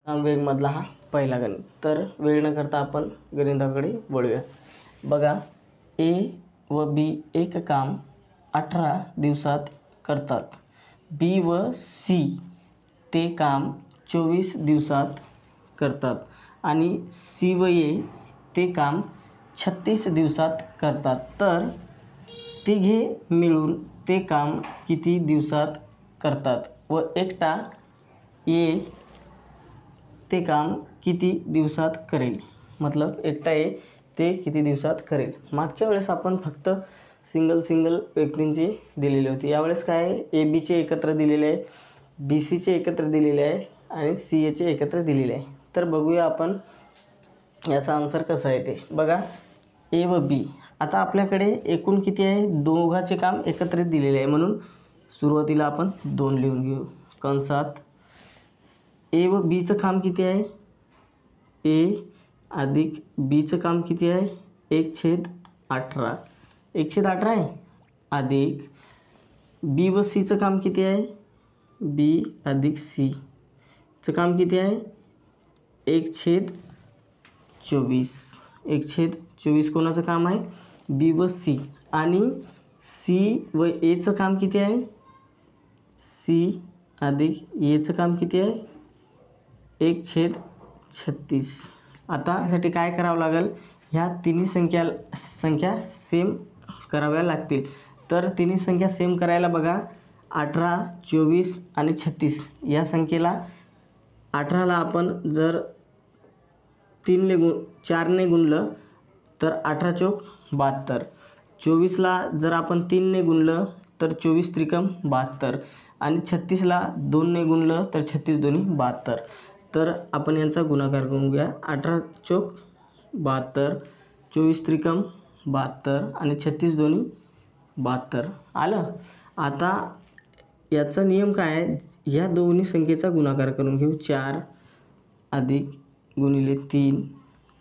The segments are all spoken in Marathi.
वेगमधला हा पहिला गणित. तर वेळ न करता आपण गणिताकडे वळूया. बघा, ए व बी एक काम 18 दिवसात करतात. बी व सी ते काम 24 दिवसात करतात आणि सी व ए ते काम 36 दिवसात करतात. तर तिघे मिळून ते काम किती दिवसात करतात व एकटा ए ते काम किती दिवसात करेल. मतलब एकटा ए ते किती दिवसात करेल. मागच्या वेळेस आपण फक्त सिंगल व्यक्तींची दिलेली होती. यावेळेस काय आहे, ए बीचे एकत्र दिलेले आहे, बी सीचे एकत्र दिलेले आहे आणि सी एचे एकत्र दिलेले आहे. तर बघूया आपण याचा आन्सर कसा आहे ते. बघा, ए व बी आता आपल्याकडे एकूण किती आहे, दोघांचे काम एकत्रित दिलेले आहे म्हणून सुरुवातीला आपण 2 लिहून घेऊ कंसात. ए व बीचं काम किती आहे, ए अधिक बीचं काम किती आहे 1/18. 1/18 आहे अधिक बी व सीचं काम किती आहे, बी अधिक सीचं काम किती आहे 1/24. 1/24 कोणाचं काम आहे, बी व सी. आणि सी व एचं काम किती आहे, सी अधिक एचं काम किती आहे 1/36. आता यासाठी काय करावं लागेल, ह्या तिन्ही संख्या सेम कराव्या लागतील. तर तिन्ही संख्या सेम करायला बघा, 18, 24 आणि 36 या संख्येला 18ला आपण जर 4ने गुणलं तर 18 चौक 72. 24ला जर आपण 3ने गुणलं तर 24 त्रिकम 72 आणि 36ला 2ने गुणलं तर 36 दोन्ही 72. तर आपण यांचा गुणाकार करून घ्या. 18 चौक 72, 24 त्रिकम 72 आणि 36 दोन्ही 72 आलं. आता याचा नियम काय आहे, ह्या दोन्ही संख्येचा गुणाकार करून घेऊ. 4 अधिक गुणिले 3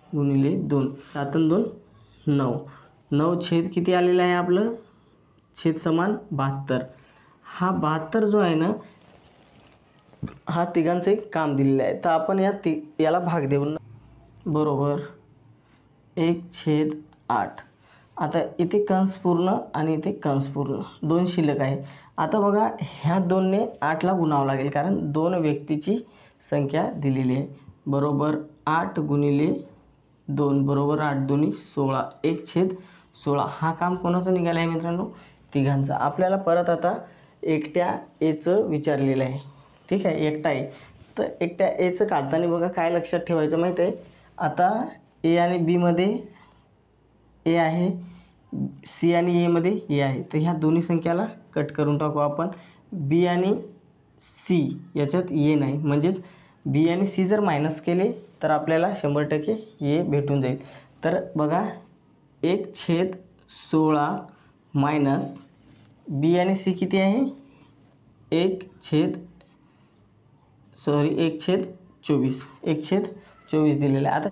गुणिले 2, 7 आणि 2 9. 9 छेद किती आलेला आहे आपलं, छेद समान 72. हा 72 जो आहे ना, हा तिघांचं एक काम दिलेलं आहे. तर आपण याला भाग देऊन बरोबर 1/8. आता इथे कंस पूर्ण आणि इथे कंस पूर्ण, 2 शिल्लक आहे. आता बघा, ह्या 2ने 8ला गुणावं लागेल कारण 2 व्यक्तीची संख्या दिलेली आहे. बरोबर 8 गुणिले 2 बरोबर 8 दोन्ही 16. 1/16 हा काम कोणाचं निघालं आहे मित्रांनो, तिघांचा. आपल्याला परत आता एकट्या एचं विचारलेलं आहे. ठीक आहे, एकटा ए. तर एकट्या एचं काढताना बघा काय लक्षात ठेवायचं माहीत आहे, आता ए आणि बीमध्ये ए आहे, सी आणि एमध्ये ए आहे. तर ह्या दोन्ही संख्याला कट करून टाकू आपण. बी आणि सी याच्यात ए नाही, म्हणजेच बी आणि सी जर मायनस केले तर आपल्याला 100% ए भेटून जाईल. तर बघा 1/16 मायनस बी आणि सी किती आहे 1/24. 1/24 दिलेलं आहे. आता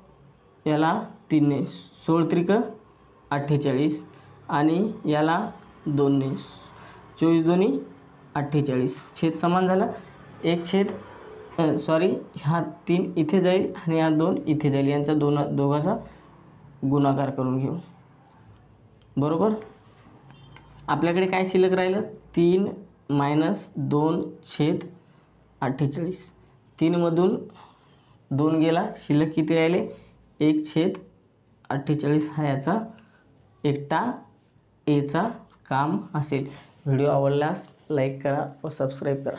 याला 3ने 16 त्रिक 48 आणि याला 2ने 24 दोन्ही 48. छेद समान झाला. हा 3 इथे जाईल आणि हा 2 इथे जाईल. यांचा दोघांचा गुणाकार करून घेऊ. बरोबर, आपल्याकडे काय शिल्लक राहिलं, 3 मायनस 2/48. 3 मधून 2 गेला, शिल्लक किती राहिले 1/48. हा याचा एकटा एचा काम असेल. व्हिडिओ आवडल्यास लाईक करा व सबस्क्राईब करा.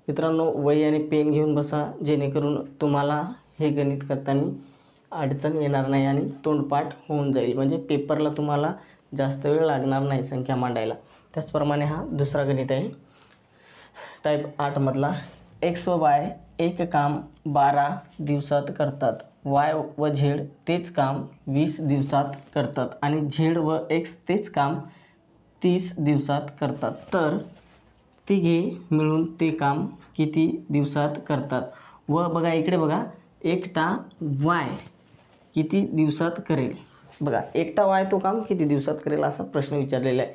मित्रांनो, वही आणि पेन घेऊन बसा, जेणेकरून तुम्हाला हे गणित करताना अडचण येणार नाही आणि तोंडपाठ होऊन जाईल. म्हणजे पेपरला तुम्हाला जास्त वेळ लागणार नाही संख्या मांडायला. त्याचप्रमाणे हा दुसरा गणित आहे टाईप 8 मधला. एक्स व वाय एक काम 12 दिवसात करतात. वाय व झेड तेच काम 20 दिवसात करतात आणि झेड व एक्स तेच काम 30 दिवसात करतात. तर तिघे मिळून ते काम किती दिवसात करतात. व बघा इकडे बघा, एकटा वाय किती दिवसात करेल. बघा, एकटा वाय तो काम किती दिवसात करेल असा प्रश्न विचारलेला आहे.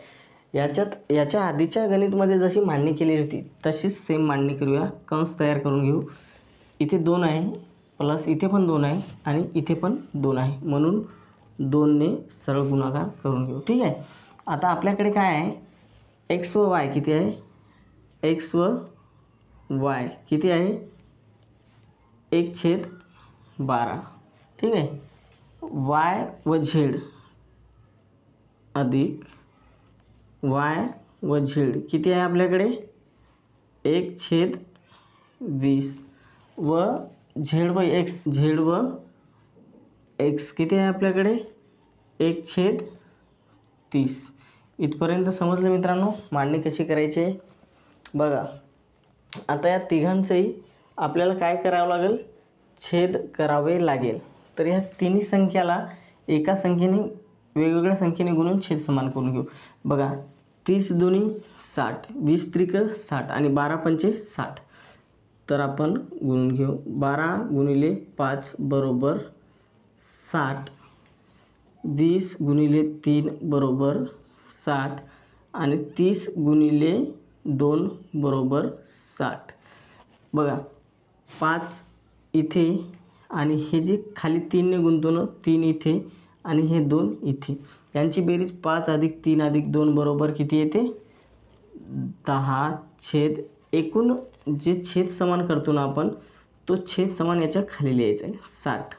याच्या आधीच्या गणितमध्ये जशी मांडणी केली होती तशीच सेम मांडणी करूया. कंस तयार करून घेऊ. इथे 2 आहे प्लस इथे पण 2 आहे आणि इथे पण 2 आहे, म्हणून 2ने सरळ गुणाकार करून घेऊ. ठीक आहे. आता आपल्याकडे काय आहे, एक्स व वाय किती आहे, एक्स व वाय किती आहे 1/12. ठीक आहे. वाय व झेड अधिक वाय व झेड किती आहे आपल्याकडे 1/20 व झेड व एक्स किती आहे आपल्याकडे 1/30. इथपर्यंत समजलं मित्रांनो मांडणी कशी करायची आहे. बघा आता या तिघांचंही आपल्याला काय करावं लागेल, छेद करावे लागेल. तर या तिन्ही संख्याला एका संख्येने वेगवेगळ्या संख्येने गुणून छेद समान करून घेऊ. बघा 30 दुनी 60, 20 त्रिक 60 आणि 12 पंचे 60. तर आपण गुणून घेऊ. 12 गुणिले 5 बरोबर 60, 20 गुणिले 3 बरोबर 60 आणि 30 गुणिले 2 बरोबर 60. बघा 5 इथे आणि हे जे खाली 3ने गुणतो ना, 3 इथे आणि हे 2 इथे, यांची बेरीज 5 अधिक 3 अधिक 2 बरोबर किती येते 10. छेद एकूण जे छेद समान करतो ना आपण, तो छेद समान याच्या खाली लिहायचा आहे 60.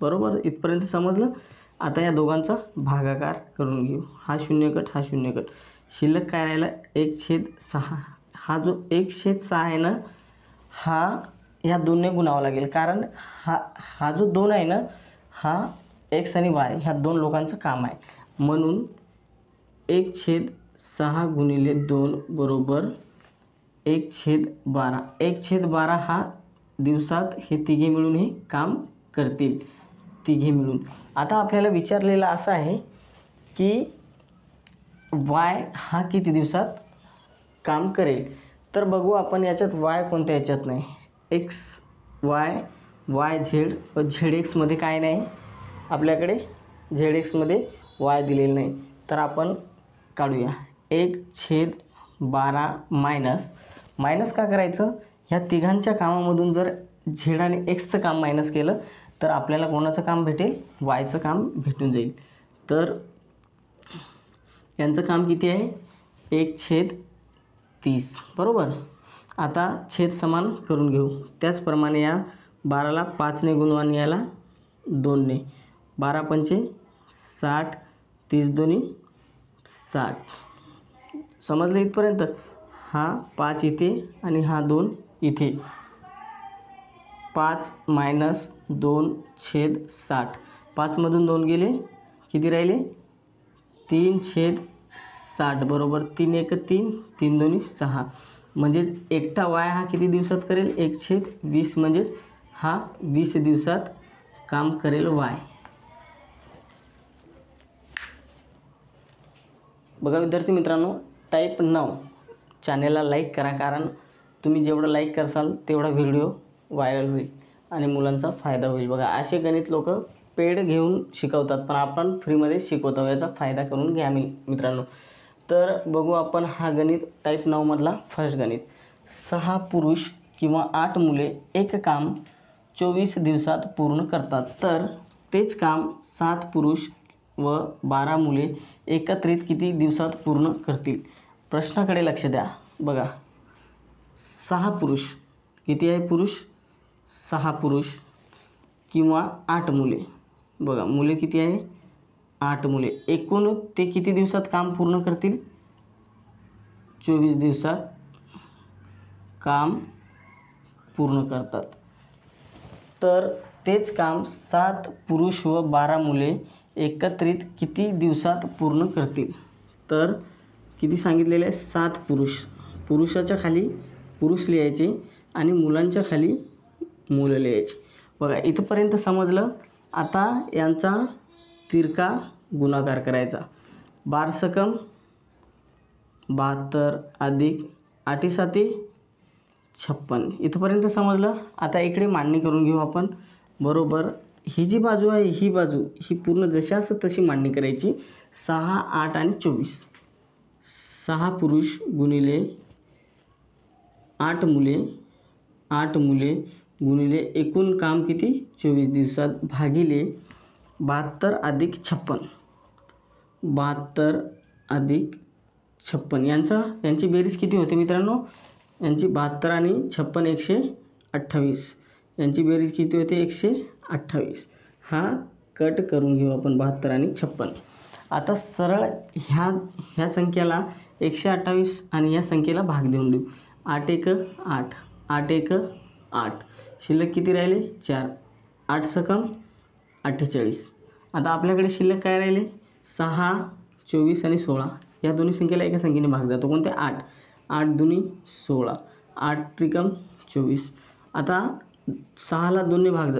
बरोबर. इथपर्यंत समजलं. आता या दोघांचा भागाकार करून घेऊ. हा 0 कट हा 0 कट, शिल्लक काय राहिला 1/6. हा जो 1/6 आहे ना, हा ह्या 2ने गुणावा लागेल, कारण हा जो 2 आहे ना, हा एक्स आणि वाय ह्या 2 लोकांचं काम आहे, म्हणून 1/6 गुणिले 2 बरोबर 1/12. 1/12 हा दिवसात हे तिघे मिळून हे काम करतील, तिघे मिळून. आता आपल्याला विचारलेलं असं आहे की वाय हा किती दिवसात काम करेल. तर बघू आपण याच्यात वाय कोणत्या याच्यात नाही, एक्स वाय, वाय झेड व झेड एक्समध्ये काय नाही आपल्याकडे, झेड एक्समध्ये वाय दिलेलं नाही. तर आपण काढूया 1/12 मायनस का करायचं, ह्या तिघांच्या कामामधून जर झेड आणि एक्सचं काम मायनस केलं तर आपल्याला कोणाचं काम भेटेल, वायचं काम भेटून जाईल. तर यांचं काम किती आहे 1/30. बरोबर. आता छेद समान करून घेऊ. त्याचप्रमाणे या 12ला 5ने गुणू आणि याला 2ने. 12 पंचे 60, 30 दोन्ही 60. समजलं इथपर्यंत. हा 5 इथे आणि हा 2 इथे. 5 मायनस 2/60. 5मधून 2 गेले, किती राहिले 3/60 बरोबर 3 1 3, 3 2 6. म्हणजेच एकटा वाय हा किती दिवसात करेल 1/20, म्हणजेच हा 20 दिवसात काम करेल वाय. बघा विद्यार्थी मित्रांनो, टाईप 9 चॅनेलला लाईक करा, कारण तुम्ही जेवढं लाईक करसाल तेवढा व्हिडिओ व्हायरल होईल आणि मुलांचा फायदा होईल. बघा असे गणित लोक पेड घेऊन शिकवतात, पण आपण फ्रीमध्ये शिकवतो, याचा फायदा करून घ्या मित्रांनो. तर बघू आपण हा गणित टाईप 9 मधला फर्स्ट गणित. 6 पुरुष किंवा 8 मुले एक काम 24 दिवसात पूर्ण करतात, तर तेच काम 7 पुरुष व 12 मुले एकत्रित किती दिवसात पूर्ण करतील. प्रश्नाकडे लक्ष द्या. बघा 6 पुरुष किती आहे, पुरुष 6 पुरुष किंवा 8 मुले. बघा मुले किती आहे 8 मुले, एकूण ते किती दिवसात काम पूर्ण करतील 24 दिवसात काम पूर्ण करतात. तर तेच काम 7 पुरुष व 12 मुले एकत्रित किती दिवसात पूर्ण करतील. तर किती सांगितलेले आहे 7 पुरुष, पुरुषाच्या खाली पुरुष लिहायचे आणि मुलांच्या खाली मुलं लिहायची. बघा इथपर्यंत समजलं. आता यांचा तिरका गुणाकार करायचा. 12 72 अधिक 8 7 56. इथपर्यंत समजलं. आता इकडे मांडणी करून घेऊ आपण. बरोबर ही जी बाजू आहे ही बाजू ही पूर्ण जशास तशी मांडणी करायची. 6 8 आणि 24. 6 पुरुष गुणिले 8 मुले, 8 मुले गुणिले एकूण काम किती 24 दिवसात भागिले 72 अधिक 56, 72 अधिक 56 यांची बेरीज किती होते मित्रांनो? यांची 72 आणि 56 128, यांची बेरीज किती होते 128. हा कट करून घेऊ आपण 72 आणि 56. आता सरळ ह्या संख्येला 128 आणि या संख्येला भाग देऊन देऊ. 8 1 8, 8 1 8, शिल्लक किती राहिले 4, 8 सकम 48. आता आपल्याकडे शिल्लक काय राहिले 6, 24 आणि 16. या दोन्ही संख्येला एका संख्येने भाग जातो, कोणते 8, 8 दुनी 16, 8 त्रिकम 24. आता 6ला 2ने भाग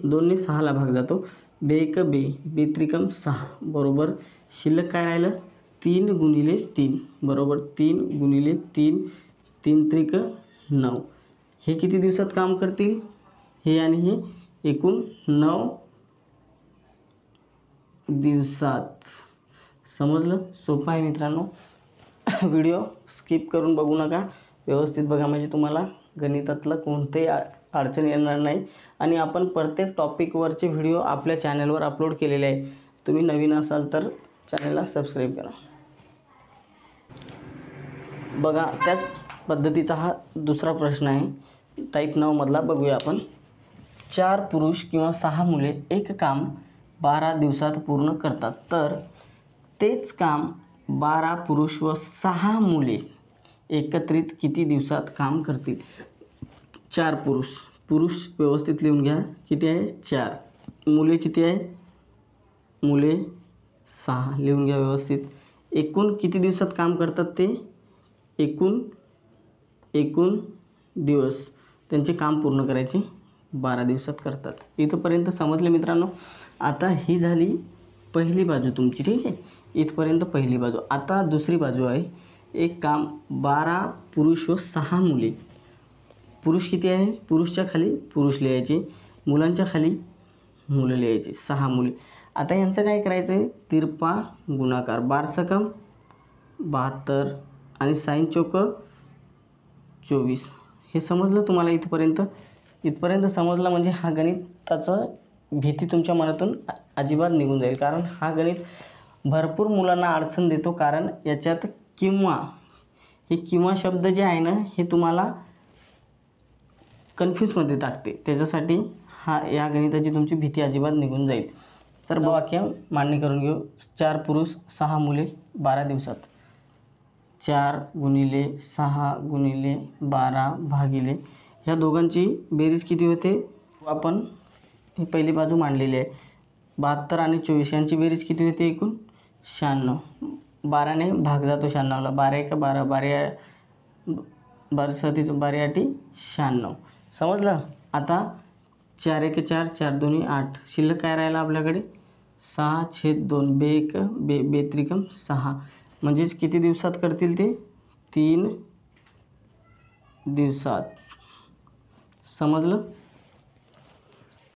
2ने 6ला भाग जातो, 2 1 2, 2 त्रिकम 6 बरोबर शिल्लक काय राहिलं 3 गुणिले 3 बरोबर 3 गुणिले 3, 3 त्रिक 9. हे किती दिवसात काम करतील? हे आणि हे एकूण 9 दिवसात. समजलं? सोपं आहे मित्रांनो. व्हिडिओ स्किप करून बघू नका, व्यवस्थित बघा, म्हणजे तुम्हाला गणितातलं कोणतेही अडचण येणार नाही. आणि आपण प्रत्येक टॉपिकवरचे व्हिडिओ आपल्या चॅनलवर अपलोड केलेले आहे. तुम्ही नवीन असाल तर चॅनलला सबस्क्राईब करा. बघा, त्याच पद्धतीचा हा दुसरा प्रश्न आहे टाईप 9 मधला. बघूया आपण. 4 पुरुष किंवा 6 मुले एक काम 12 दिवसात पूर्ण करतात, तर तेच काम 12 पुरुष व 6 मुले एकत्रित किती दिवसात काम करतील? 4 पुरुष व्यवस्थित लिहून घ्या, किती आहे 4. मुले किती आहे? मुले 6 लिहून घ्या व्यवस्थित. एकूण किती दिवसात काम करतात ते? एकूण दिवस त्यांचे काम पूर्ण करायचे 12 दिवसात करतात. इथंपर्यंत समजले मित्रांनो. आता ही झाली पहिली बाजू तुमची, ठीक आहे. इथपर्यंत पहिली बाजू. आता दुसरी बाजू आहे. एक काम 12 पुरुष व 6 मुले. पुरुष किती आहे? पुरुषच्या खाली पुरुष लिहायचे, मुलांच्या खाली मुलं लिहायचे, 6 मुले. आता यांचं काय करायचं आहे? तिरपा गुणाकार. 12 सकम 72 आणि 6 चौक 24. हे समजलं तुम्हाला इथपर्यंत? इथपर्यंत समजलं म्हणजे हा गणिताचं भीती तुमच्या मनातून अजिबात निघून जाईल. कारण हा गणित भरपूर मुलांना अडचण देतो. कारण याच्यात किंवा, हे किंवा शब्द जे आहे ना, हे तुम्हाला कन्फ्यूजमध्ये टाकते. त्याच्यासाठी या गणिताची तुमची भीती अजिबात निघून जाईल. तर वाक्य मान्य करून घेऊ. 4 पुरुष 6 मुले 12 दिवसात. 4 गुणिले 6 गुणिले 12 भागिले ह्या दोघांची बेरीज किती होते? आपण ही पहिली बाजू मांडलेली आहे. 72 आणि 24 यांची बेरीज किती होते? एकूण 96. 12ने भाग जातो 96ला. 12 1 12, 12 37, 12 8 96. समजलं? आता 4 1 4, 4 2 8, शिल्लक काय राहिला आपल्याकडे 6/2, 2 1 2, 2 त्रिकम 6. म्हणजेच किती दिवसात करतील ते? 3 दिवसात. समजलं?